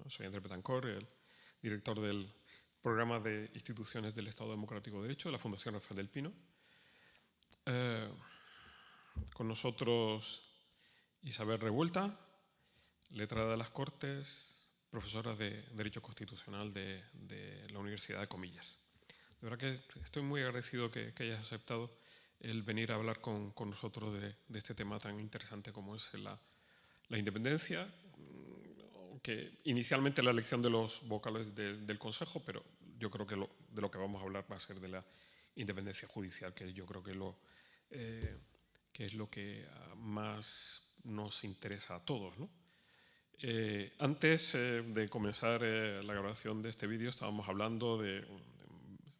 Soy Andrés Betancor, el director del Programa de Instituciones del Estado Democrático de Derecho de la Fundación Rafael del Pino. Con nosotros Isabel Revuelta, letrada de las Cortes, profesora de Derecho Constitucional de la Universidad de Comillas. De verdad que estoy muy agradecido que hayas aceptado el venir a hablar con nosotros de este tema tan interesante como es la independencia, que inicialmente la elección de los vocales del Consejo, pero yo creo que de lo que vamos a hablar va a ser de la independencia judicial, que yo creo que es lo que más nos interesa a todos, ¿no? Antes de comenzar la grabación de este vídeo estábamos hablando de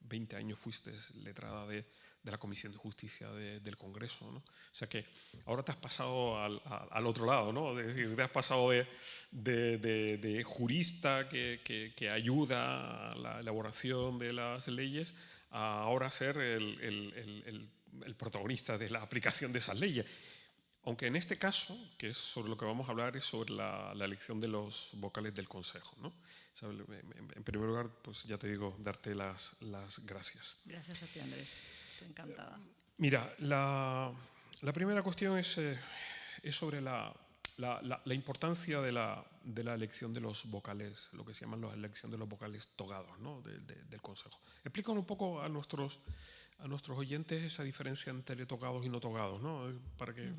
20 años fuiste letrada de la Comisión de Justicia del Congreso, ¿no? O sea que ahora te has pasado al otro lado, ¿no? Es decir, te has pasado de jurista que ayuda a la elaboración de las leyes a ahora ser el protagonista de la aplicación de esas leyes. Aunque en este caso, que es sobre lo que vamos a hablar, es sobre la elección de los vocales del Consejo, ¿no? En primer lugar, pues ya te digo, darte las gracias. Gracias a ti, Andrés. Estoy encantada. Mira, la primera cuestión es sobre la importancia de la elección de los vocales, lo que se llaman la elección de los vocales togados, ¿no? del Consejo. Explícanos un poco a nuestros oyentes esa diferencia entre togados y no togados, ¿no? Para que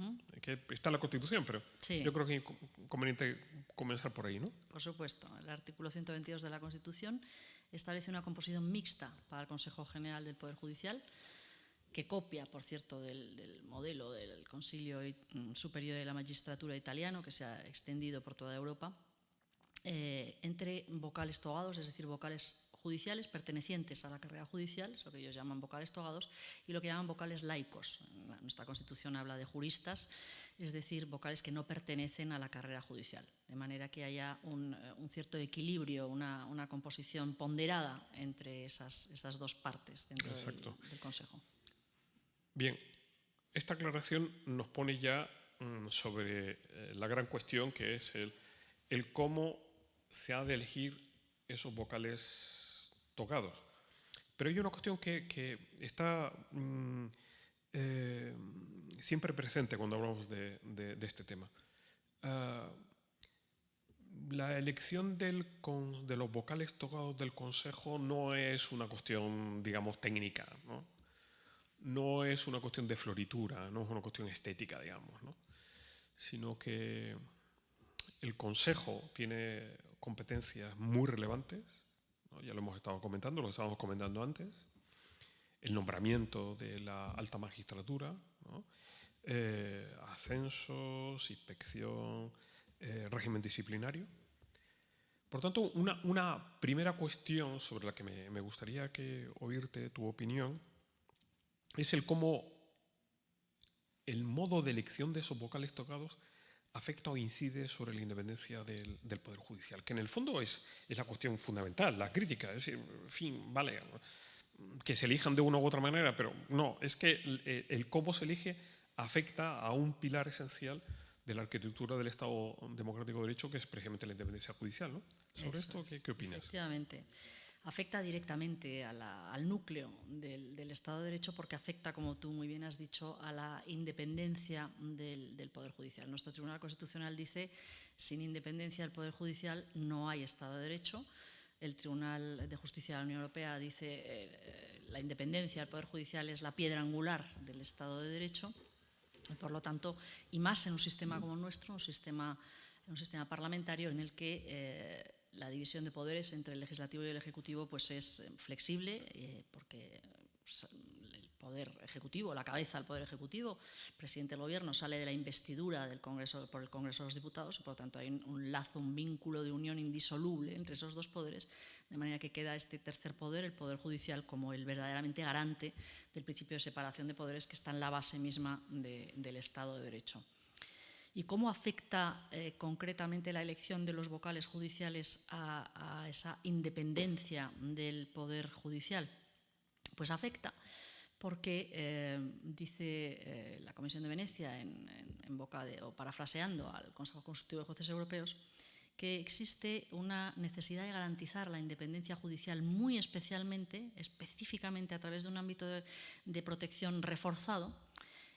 está en la Constitución, pero sí, yo creo que es conveniente comenzar por ahí, ¿no? Por supuesto. El artículo 122 de la Constitución establece una composición mixta para el Consejo General del Poder Judicial, que copia, por cierto, del modelo del Consiglio Superiore de la Magistratura italiano, que se ha extendido por toda Europa, entre vocales togados, es decir, vocales judiciales pertenecientes a la carrera judicial, eso que ellos llaman vocales togados, y lo que llaman vocales laicos. Nuestra Constitución habla de juristas, es decir, vocales que no pertenecen a la carrera judicial, de manera que haya un cierto equilibrio, una composición ponderada entre esas dos partes dentro del Consejo. Bien, esta aclaración nos pone ya sobre la gran cuestión que es el cómo se ha de elegir esos vocales tocados. Pero hay una cuestión que está siempre presente cuando hablamos de este tema. La elección de los vocales tocados del Consejo no es una cuestión, digamos, técnica, ¿no? No es una cuestión de floritura, no es una cuestión estética, digamos, ¿no? Sino que el Consejo tiene competencias muy relevantes, ¿no? Ya lo hemos estado comentando, lo estábamos comentando antes, el nombramiento de la alta magistratura, ¿no? Ascensos, inspección, régimen disciplinario. Por tanto, una primera cuestión sobre la que me gustaría oírte tu opinión es el cómo el modo de elección de esos vocales tocados afecta o incide sobre la independencia del Poder Judicial, que en el fondo es la cuestión fundamental, la crítica. Es decir, en fin, vale, que se elijan de una u otra manera, pero no, es que el cómo se elige afecta a un pilar esencial de la arquitectura del Estado Democrático de Derecho, que es precisamente la independencia judicial, ¿no? Sobre esto, ¿qué opinas? Efectivamente. Afecta directamente al núcleo del Estado de Derecho porque afecta, como tú muy bien has dicho, a la independencia del Poder Judicial. Nuestro Tribunal Constitucional dice, sin independencia del Poder Judicial no hay Estado de Derecho. El Tribunal de Justicia de la Unión Europea dice la independencia del Poder Judicial es la piedra angular del Estado de Derecho. Y por lo tanto, y más en un sistema como el nuestro, un sistema parlamentario en el que la división de poderes entre el legislativo y el ejecutivo pues es flexible, porque el poder ejecutivo, la cabeza del poder ejecutivo, el presidente del gobierno, sale de la investidura por el Congreso de los Diputados, y por lo tanto hay un lazo, un vínculo de unión indisoluble entre esos dos poderes, de manera que queda este tercer poder, el Poder Judicial, como el verdaderamente garante del principio de separación de poderes que está en la base misma del Estado de Derecho. ¿Y cómo afecta concretamente la elección de los vocales judiciales a esa independencia del Poder Judicial? Pues afecta porque dice la Comisión de Venecia, o parafraseando al Consejo Consultivo de Jueces Europeos, que existe una necesidad de garantizar la independencia judicial muy específicamente a través de un ámbito de protección reforzado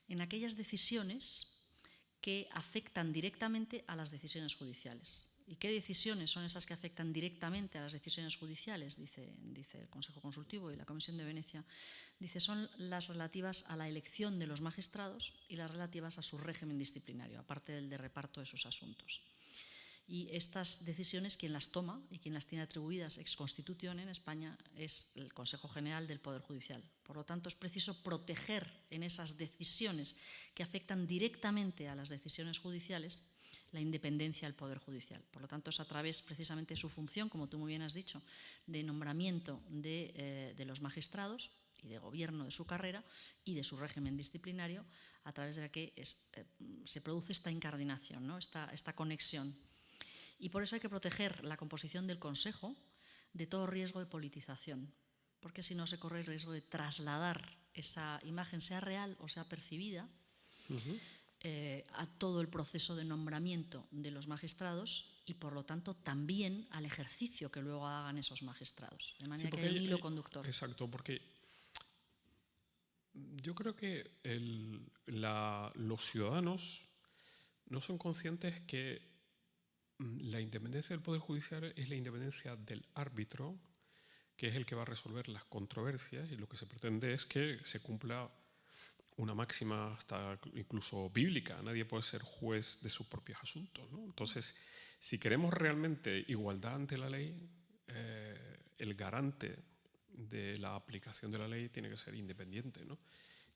en aquellas decisiones que afectan directamente a las decisiones judiciales. ¿Y qué decisiones son esas que afectan directamente a las decisiones judiciales? Dice el Consejo Consultivo y la Comisión de Venecia. Dice, son las relativas a la elección de los magistrados y las relativas a su régimen disciplinario, aparte del de reparto de sus asuntos. Y estas decisiones, quien las toma y quien las tiene atribuidas ex constitución en España es el Consejo General del Poder Judicial. Por lo tanto, es preciso proteger en esas decisiones que afectan directamente a las decisiones judiciales la independencia del Poder Judicial. Por lo tanto, es a través precisamente de su función, como tú muy bien has dicho, de nombramiento de los magistrados y de gobierno de su carrera y de su régimen disciplinario, a través de la que se produce esta incardinación, ¿no? esta conexión. Y por eso hay que proteger la composición del Consejo de todo riesgo de politización, porque si no se corre el riesgo de trasladar esa imagen, sea real o sea percibida, a todo el proceso de nombramiento de los magistrados y, por lo tanto, también al ejercicio que luego hagan esos magistrados. De manera que hay un hilo conductor. Exacto, porque yo creo que los ciudadanos no son conscientes que la independencia del Poder Judicial es la independencia del árbitro, que es el que va a resolver las controversias, y lo que se pretende es que se cumpla una máxima hasta incluso bíblica: nadie puede ser juez de sus propios asuntos, ¿no? Entonces, si queremos realmente igualdad ante la ley, el garante de la aplicación de la ley tiene que ser independiente, ¿no?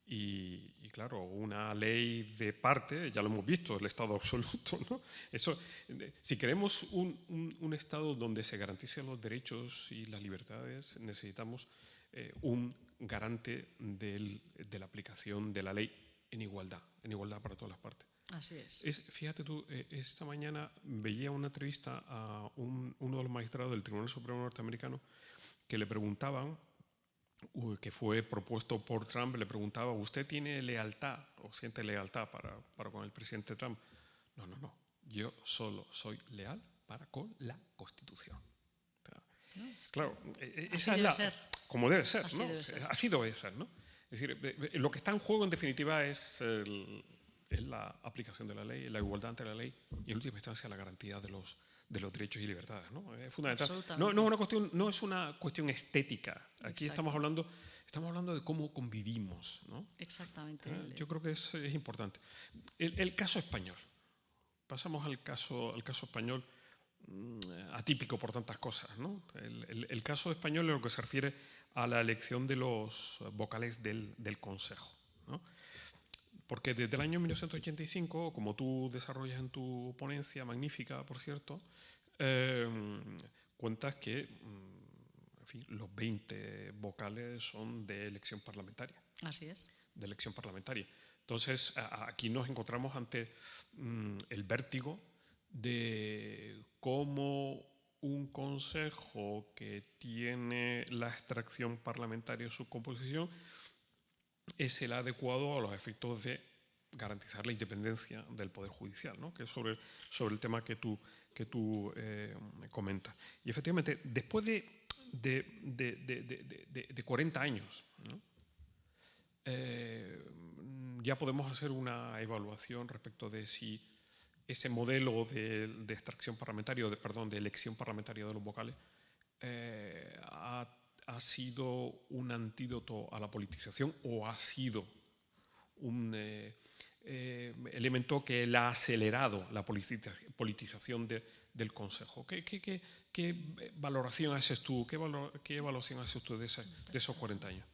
Y claro, una ley de parte, ya lo hemos visto, el Estado absoluto, ¿no? Eso, si queremos un Estado donde se garanticen los derechos y las libertades, necesitamos un garante de la aplicación de la ley en igualdad para todas las partes. Así es. Fíjate tú, esta mañana veía una entrevista a uno de los magistrados del Tribunal Supremo norteamericano que le preguntaban, que fue propuesto por Trump, le preguntaba: ¿usted tiene lealtad o siente lealtad para con el presidente Trump? No, yo solo soy leal para con la Constitución. Claro, esa es la, como debe ser, ¿no? Así debe ser, ¿no? Es decir, lo que está en juego en definitiva es la aplicación de la ley, la igualdad ante la ley y en última instancia la garantía de los derechos y libertades, ¿no? Es fundamental. No es una cuestión estética. Aquí estamos hablando de cómo convivimos, ¿no? Exactamente. Yo creo que es importante. El caso español. Pasamos al caso español, atípico por tantas cosas, ¿no? El caso español en lo que se refiere a la elección de los vocales del Consejo, ¿no? Porque desde el año 1985, como tú desarrollas en tu ponencia, magnífica por cierto, cuentas que en fin, los 20 vocales son de elección parlamentaria. Así es. De elección parlamentaria. Entonces, aquí nos encontramos ante el vértigo de cómo un consejo que tiene la extracción parlamentaria en su composición es el adecuado a los efectos de garantizar la independencia del Poder Judicial, ¿no? Que es sobre el tema que tú comentas. Y efectivamente, después de 40 años, ¿no? Ya podemos hacer una evaluación respecto de si ese modelo de extracción parlamentaria, de elección parlamentaria de los vocales, ha sido un antídoto a la politización o ha sido un elemento que ha acelerado la politización del Consejo. ¿Qué valoración haces tú? ¿Qué evaluación haces tú de esos 40 años?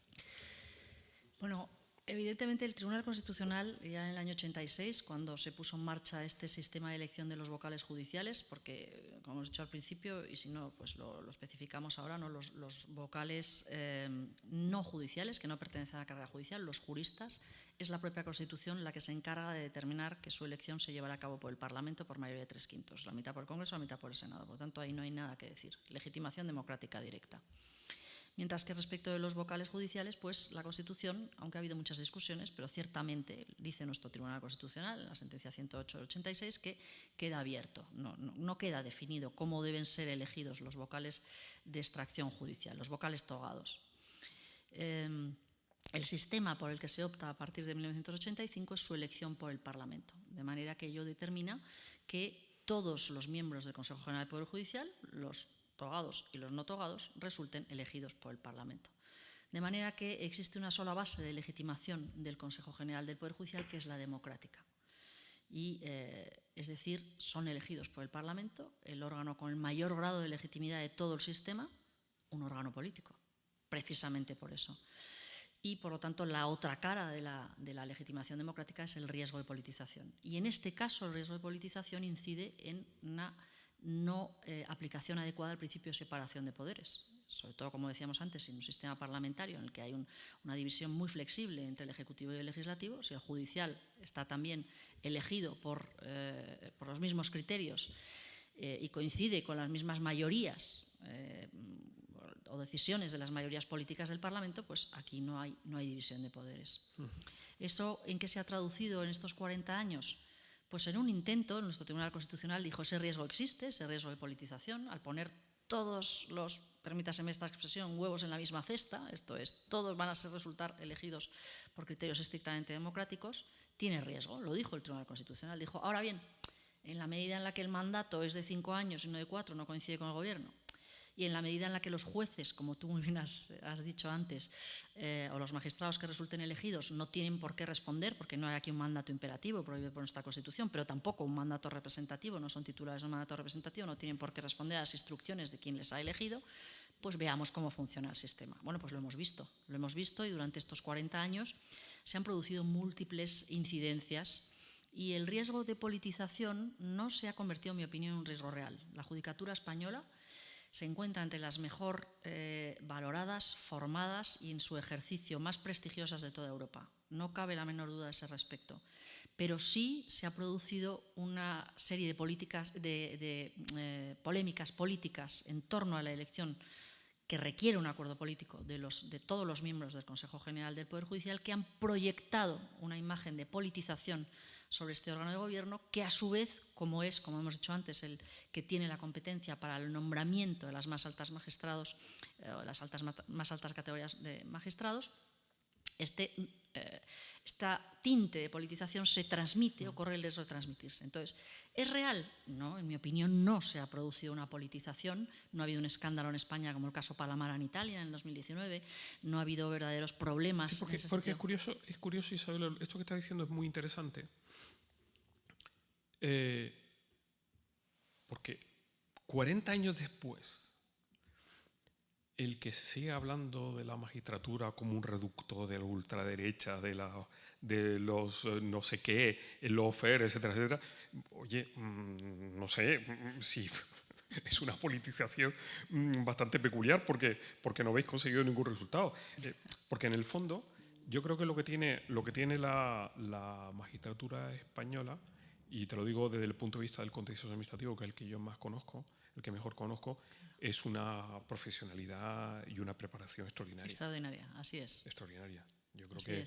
Bueno, evidentemente el Tribunal Constitucional, ya en el año 86, cuando se puso en marcha este sistema de elección de los vocales judiciales, porque, como hemos dicho al principio, y si no, pues lo especificamos ahora, ¿no? Los vocales no judiciales, que no pertenecen a la carrera judicial, los juristas, es la propia Constitución la que se encarga de determinar que su elección se llevará a cabo por el Parlamento por mayoría de 3/5, la mitad por el Congreso, la mitad por el Senado. Por lo tanto, ahí no hay nada que decir. Legitimación democrática directa. Mientras que respecto de los vocales judiciales, pues la Constitución, aunque ha habido muchas discusiones, pero ciertamente dice nuestro Tribunal Constitucional en la sentencia 108 del 86 que queda abierto, no queda definido cómo deben ser elegidos los vocales de extracción judicial, los vocales togados. El sistema por el que se opta a partir de 1985 es su elección por el Parlamento, de manera que ello determina que todos los miembros del Consejo General del Poder Judicial, los togados y los no togados, resulten elegidos por el Parlamento. De manera que existe una sola base de legitimación del Consejo General del Poder Judicial, que es la democrática. Y, es decir, son elegidos por el Parlamento, el órgano con el mayor grado de legitimidad de todo el sistema, un órgano político, precisamente por eso. Y, por lo tanto, la otra cara de la legitimación democrática es el riesgo de politización. Y, en este caso, el riesgo de politización incide en una no aplicación adecuada al principio de separación de poderes. Sobre todo, como decíamos antes, en un sistema parlamentario en el que hay una división muy flexible entre el Ejecutivo y el Legislativo, si el judicial está también elegido por los mismos criterios y coincide con las mismas mayorías o decisiones de las mayorías políticas del Parlamento, pues aquí no hay división de poderes. ¿Esto en qué se ha traducido en estos 40 años? Pues en un intento, nuestro Tribunal Constitucional dijo ese riesgo existe, ese riesgo de politización, al poner todos los, permítaseme esta expresión, huevos en la misma cesta, esto es, todos van a resultar elegidos por criterios estrictamente democráticos, tiene riesgo, lo dijo el Tribunal Constitucional. Dijo, ahora bien, en la medida en la que el mandato es de 5 años y no de 4, no coincide con el Gobierno, y en la medida en la que los jueces, como tú muy bien has dicho antes, o los magistrados que resulten elegidos no tienen por qué responder, porque no hay aquí un mandato imperativo prohibido por nuestra Constitución, pero tampoco un mandato representativo, no son titulares de un mandato representativo, no tienen por qué responder a las instrucciones de quien les ha elegido, pues veamos cómo funciona el sistema. Bueno, pues lo hemos visto y durante estos 40 años se han producido múltiples incidencias y el riesgo de politización no se ha convertido, en mi opinión, en un riesgo real. La judicatura española se encuentra entre las mejor valoradas, formadas y en su ejercicio más prestigiosas de toda Europa. No cabe la menor duda a ese respecto. Pero sí se ha producido una serie de polémicas políticas en torno a la elección que requiere un acuerdo político de todos los miembros del Consejo General del Poder Judicial, que han proyectado una imagen de politización sobre este órgano de gobierno, que a su vez, como hemos dicho antes, el que tiene la competencia para el nombramiento de las más altas magistrados, más altas categorías de magistrados, esta tinte de politización se transmite o corre el riesgo de transmitirse. Entonces, ¿es real? No, en mi opinión no se ha producido una politización, no ha habido un escándalo en España como el caso Palamara en Italia en el 2019, no ha habido verdaderos problemas. Sí, porque es curioso, Isabel, esto que estás diciendo es muy interesante, porque 40 años después, el que se siga hablando de la magistratura como un reducto de la ultraderecha, de los no sé qué, el lawfare, etcétera, etcétera, oye, no sé si es una politización bastante peculiar porque no habéis conseguido ningún resultado. Porque en el fondo, yo creo que lo que tiene la magistratura española, y te lo digo desde el punto de vista del contexto administrativo, que es el que yo más conozco, el que mejor conozco, es una profesionalidad y una preparación extraordinaria. Extraordinaria, así es. Extraordinaria. Yo creo que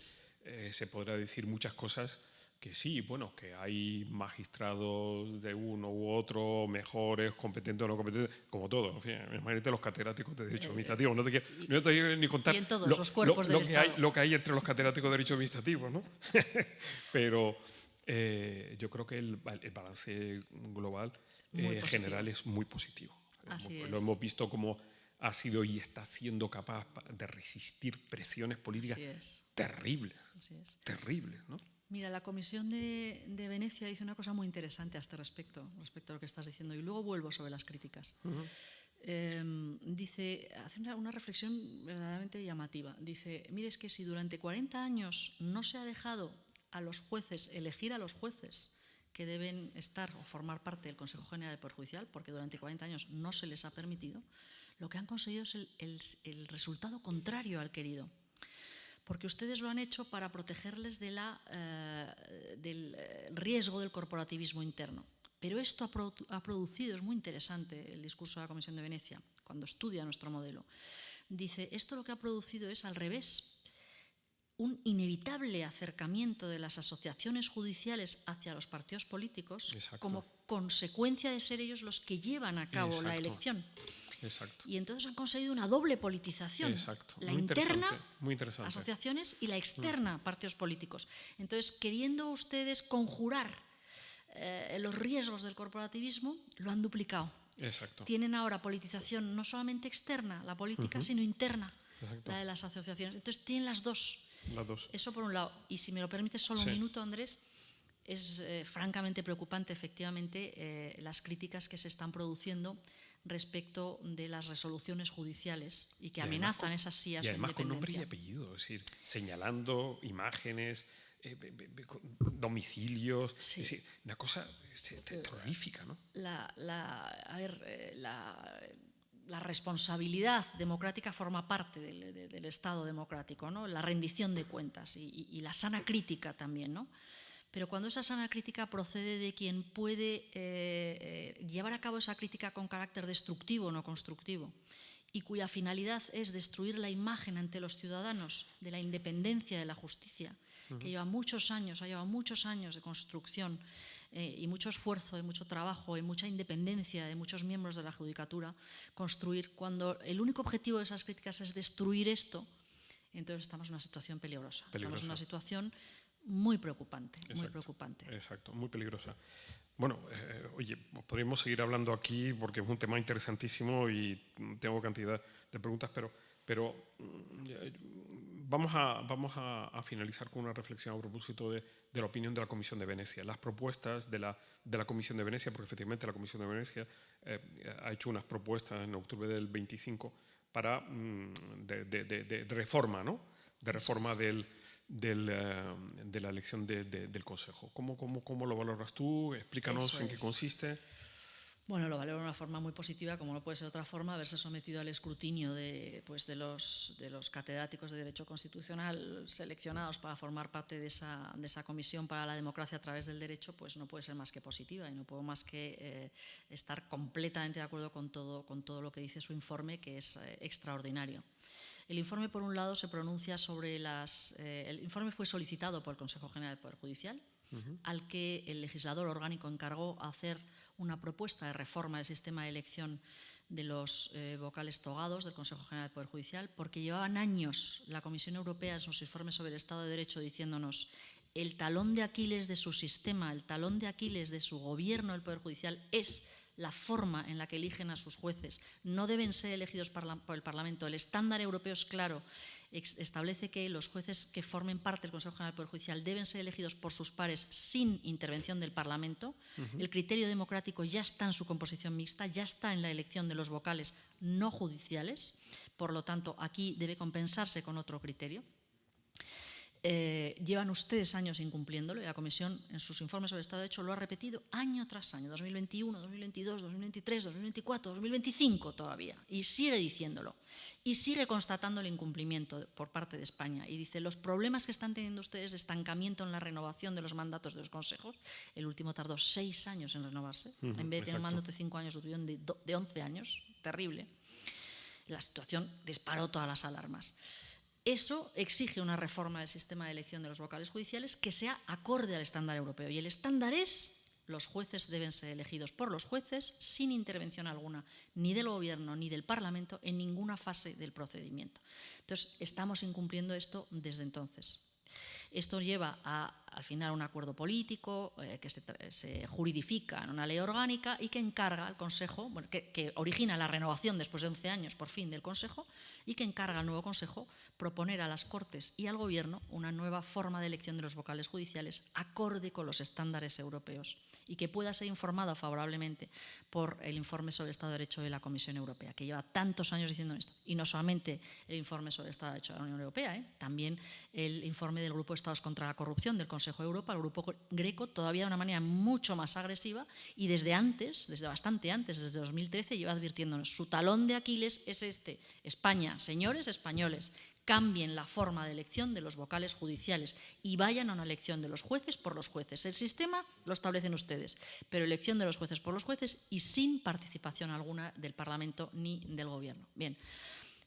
se podrá decir muchas cosas que sí, bueno, que hay magistrados de uno u otro, mejores, competentes o no competentes, como todo. En fin, imagínate los catedráticos de Derecho Administrativo. No te quiero ni contar en todos los cuerpos del Estado. lo que hay entre los catedráticos de Derecho Administrativo, ¿no? Pero yo creo que el balance global general es muy positivo. Lo hemos visto como ha sido y está siendo capaz de resistir presiones políticas terribles, terribles, ¿no? Mira, la Comisión de Venecia dice una cosa muy interesante a este respecto a lo que estás diciendo, y luego vuelvo sobre las críticas. Hace una reflexión verdaderamente llamativa. Dice, mire, es que si durante 40 años no se ha dejado a los jueces elegir a los jueces que deben estar o formar parte del Consejo General del Poder Judicial, porque durante 40 años no se les ha permitido, lo que han conseguido es el resultado contrario al querido. Porque ustedes lo han hecho para protegerles del riesgo del corporativismo interno. Pero esto ha producido, es muy interesante el discurso de la Comisión de Venecia, cuando estudia nuestro modelo, dice, esto lo que ha producido es al revés, un inevitable acercamiento de las asociaciones judiciales hacia los partidos políticos. Exacto. Como consecuencia de ser ellos los que llevan a cabo la elección. Exacto. Y entonces han conseguido una doble politización. Exacto. La muy interna, muy interesante. asociaciones, y la externa, partidos políticos. Entonces, queriendo ustedes conjurar los riesgos del corporativismo, lo han duplicado. Exacto. Tienen ahora politización no solamente externa, la política, sino interna, Exacto. la de las asociaciones. Entonces, tienen las dos. Las dos. Eso por un lado. Y si me lo permite solo un minuto, Andrés, es francamente preocupante, efectivamente, las críticas que se están produciendo respecto de las resoluciones judiciales y que amenazan esas sí a su independencia. Y además con nombre y apellido, es decir, señalando imágenes, domicilios, Sí. es decir, una cosa terrorífica, ¿no? La responsabilidad democrática forma parte del Estado democrático, ¿no? La rendición de cuentas y la sana crítica también, ¿no? Pero cuando esa sana crítica procede de quien puede llevar a cabo esa crítica con carácter destructivo, no constructivo, y cuya finalidad es destruir la imagen ante los ciudadanos de la independencia de la justicia, que ha llevado muchos años de construcción y mucho esfuerzo, y mucho trabajo, y mucha independencia de muchos miembros de la judicatura, construir, cuando el único objetivo de esas críticas es destruir esto, entonces estamos en una situación peligrosa. Estamos en una situación muy preocupante, muy preocupante. Exacto, muy peligrosa. Bueno, oye, podríamos seguir hablando aquí porque es un tema interesantísimo y tengo cantidad de preguntas, pero vamos a finalizar con una reflexión a propósito de la opinión de la Comisión de Venecia, las propuestas de la Comisión de Venecia, porque efectivamente la Comisión de Venecia ha hecho unas propuestas en octubre del 25 para de reforma, ¿no? De reforma de la elección del Consejo. ¿Cómo lo valoras tú? Explícanos en qué consiste. Bueno, lo valoro de una forma muy positiva, como no puede ser de otra forma, haberse sometido al escrutinio de los catedráticos de Derecho Constitucional seleccionados para formar parte de esa Comisión para la Democracia a través del Derecho, pues no puede ser más que positiva, y no puedo más que estar completamente de acuerdo con todo lo que dice su informe, que es extraordinario. El informe, por un lado, se pronuncia sobre el informe fue solicitado por el Consejo General del Poder Judicial, al que el legislador orgánico encargó hacer una propuesta de reforma del sistema de elección de los vocales togados del Consejo General del Poder Judicial, porque llevaban años la Comisión Europea en sus informes sobre el Estado de Derecho diciéndonos el talón de Aquiles de su sistema, el talón de Aquiles de su gobierno del Poder Judicial es la forma en la que eligen a sus jueces. No deben ser elegidos por el Parlamento. El estándar europeo es claro. Establece que los jueces que formen parte del Consejo General del Poder Judicial deben ser elegidos por sus pares sin intervención del Parlamento. El criterio democrático ya está en su composición mixta, ya está en la elección de los vocales no judiciales. Por lo tanto, aquí debe compensarse con otro criterio. Llevan ustedes años incumpliéndolo y la Comisión en sus informes sobre el Estado de Derecho lo ha repetido año tras año, 2021, 2022, 2023, 2024, 2025 todavía, y sigue diciéndolo y sigue constatando el incumplimiento por parte de España y dice los problemas que están teniendo ustedes de estancamiento en la renovación de los mandatos de los consejos, el último tardó 6 años en renovarse, en vez de tener un mandato de 5 años lo tuvieron de 11 años, terrible. La situación disparó todas las alarmas. Eso exige una reforma del sistema de elección de los vocales judiciales que sea acorde al estándar europeo. Y el estándar es, los jueces deben ser elegidos por los jueces sin intervención alguna, ni del Gobierno ni del Parlamento, en ninguna fase del procedimiento. Entonces, estamos incumpliendo esto desde entonces. Esto lleva al final a un acuerdo político que se juridifica en una ley orgánica y que encarga al Consejo, bueno, que origina la renovación después de 11 años por fin del Consejo y que encarga al nuevo Consejo proponer a las Cortes y al Gobierno una nueva forma de elección de los vocales judiciales acorde con los estándares europeos y que pueda ser informada favorablemente por el informe sobre el Estado de Derecho de la Comisión Europea, que lleva tantos años diciendo esto. Y no solamente el informe sobre el Estado de Derecho de la Unión Europea, también el informe del Grupo de Estados contra la Corrupción del Consejo de Europa, el Grupo Greco, todavía de una manera mucho más agresiva y desde bastante antes, desde 2013, lleva advirtiéndonos su talón de Aquiles es este. España, señores españoles, cambien la forma de elección de los vocales judiciales y vayan a una elección de los jueces por los jueces. El sistema lo establecen ustedes, pero elección de los jueces por los jueces y sin participación alguna del Parlamento ni del Gobierno. Bien,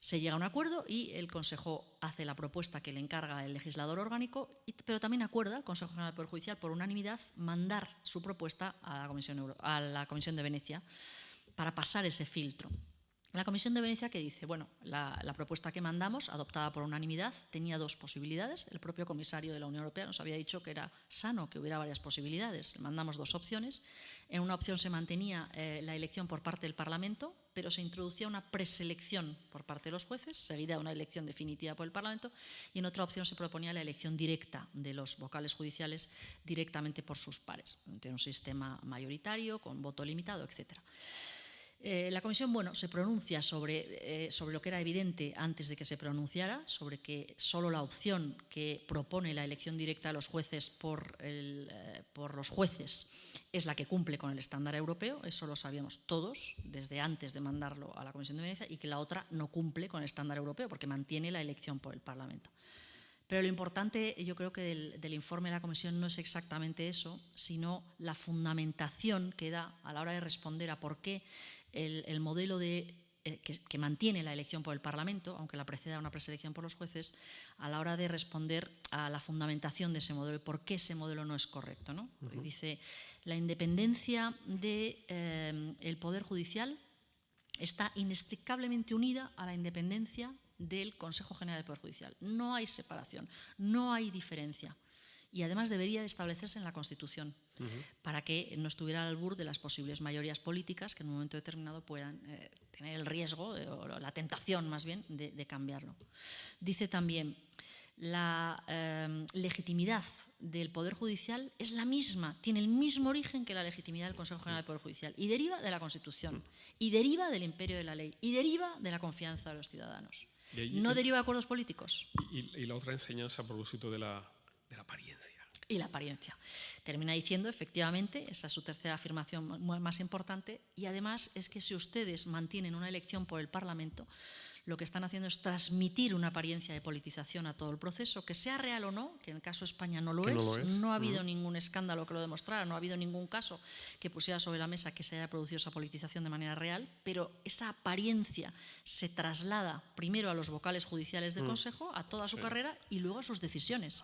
Se llega a un acuerdo y el Consejo hace la propuesta que le encarga el legislador orgánico, pero también acuerda el Consejo General del Poder Judicial por unanimidad mandar su propuesta a la Comisión de Venecia para pasar ese filtro. La Comisión de Venecia, que dice, bueno, la propuesta que mandamos, adoptada por unanimidad, tenía dos posibilidades. El propio comisario de la Unión Europea nos había dicho que era sano que hubiera varias posibilidades. Mandamos dos opciones. En una opción se mantenía la elección por parte del Parlamento, pero se introducía una preselección por parte de los jueces, seguida de una elección definitiva por el Parlamento, y en otra opción se proponía la elección directa de los vocales judiciales directamente por sus pares, ante un sistema mayoritario, con voto limitado, etcétera. La Comisión, se pronuncia sobre lo que era evidente antes de que se pronunciara, sobre que solo la opción que propone la elección directa de los jueces por los jueces es la que cumple con el estándar europeo. Eso lo sabíamos todos desde antes de mandarlo a la Comisión de Venecia, y que la otra no cumple con el estándar europeo porque mantiene la elección por el Parlamento. Pero lo importante, yo creo que del informe de la Comisión no es exactamente eso, sino la fundamentación que da a la hora de responder a por qué el modelo que mantiene la elección por el Parlamento, aunque la preceda una preselección por los jueces, a la hora de responder a la fundamentación de ese modelo y por qué ese modelo no es correcto, ¿no? Dice, la independencia del Poder Judicial está inextricablemente unida a la independencia del Consejo General del Poder Judicial. No hay separación, no hay diferencia. Y además debería de establecerse en la Constitución, para que no estuviera al albur de las posibles mayorías políticas que en un momento determinado puedan tener el riesgo, o la tentación más bien, de cambiarlo. Dice también, la legitimidad del Poder Judicial es la misma, tiene el mismo origen que la legitimidad del Consejo General del Poder Judicial, y deriva de la Constitución, y deriva del imperio de la ley, y deriva de la confianza de los ciudadanos. No deriva de acuerdos políticos. Y la otra enseñanza a propósito de la apariencia. Y la apariencia. Termina diciendo, efectivamente, esa es su tercera afirmación más importante, y además es que si ustedes mantienen una elección por el Parlamento, lo que están haciendo es transmitir una apariencia de politización a todo el proceso, que sea real o no, que en el caso de España no lo es. No ha habido ningún escándalo que lo demostrara, no ha habido ningún caso que pusiera sobre la mesa que se haya producido esa politización de manera real, pero esa apariencia se traslada primero a los vocales judiciales del Consejo, a toda su carrera, y luego a sus decisiones.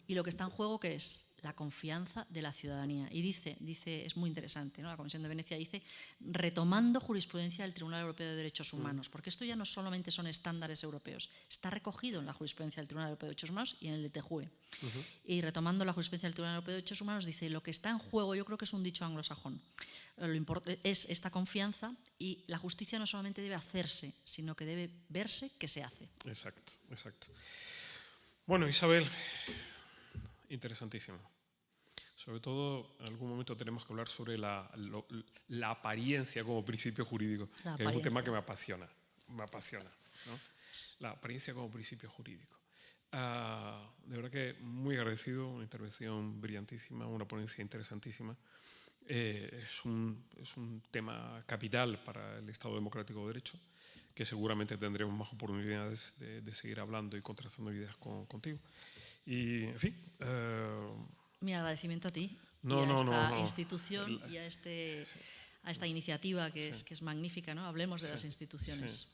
Y lo que está en juego, ¿qué es? La confianza de la ciudadanía. Y dice, es muy interesante, ¿no? La Comisión de Venecia dice, retomando jurisprudencia del Tribunal Europeo de Derechos Humanos, porque esto ya no solamente son estándares europeos, está recogido en la jurisprudencia del Tribunal Europeo de Derechos Humanos y en el de TJUE. Y retomando la jurisprudencia del Tribunal Europeo de Derechos Humanos, dice, lo que está en juego, yo creo que es un dicho anglosajón, es esta confianza, y la justicia no solamente debe hacerse, sino que debe verse que se hace. Exacto. Bueno, Isabel, interesantísimo. Sobre todo, en algún momento tenemos que hablar sobre la apariencia como principio jurídico, que es un tema que me apasiona, ¿no? La apariencia como principio jurídico. De verdad que muy agradecido, una intervención brillantísima, una ponencia interesantísima. Es un tema capital para el Estado Democrático de Derecho, que seguramente tendremos más oportunidades de seguir hablando y contrastando ideas contigo. Y, en fin... Mi agradecimiento a ti, esta institución y a esta iniciativa que es magnífica, ¿no? Hablemos de las instituciones. Sí.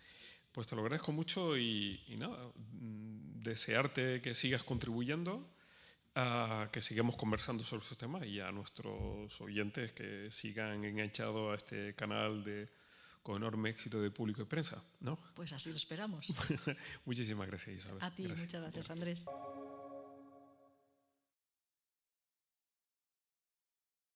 Pues te lo agradezco mucho y nada, desearte que sigas contribuyendo, que sigamos conversando sobre estos temas, y a nuestros oyentes que sigan enganchados a este canal con enorme éxito de público y prensa, ¿no? Pues así lo esperamos. Muchísimas gracias, Isabel. A ti, muchas gracias, Andrés.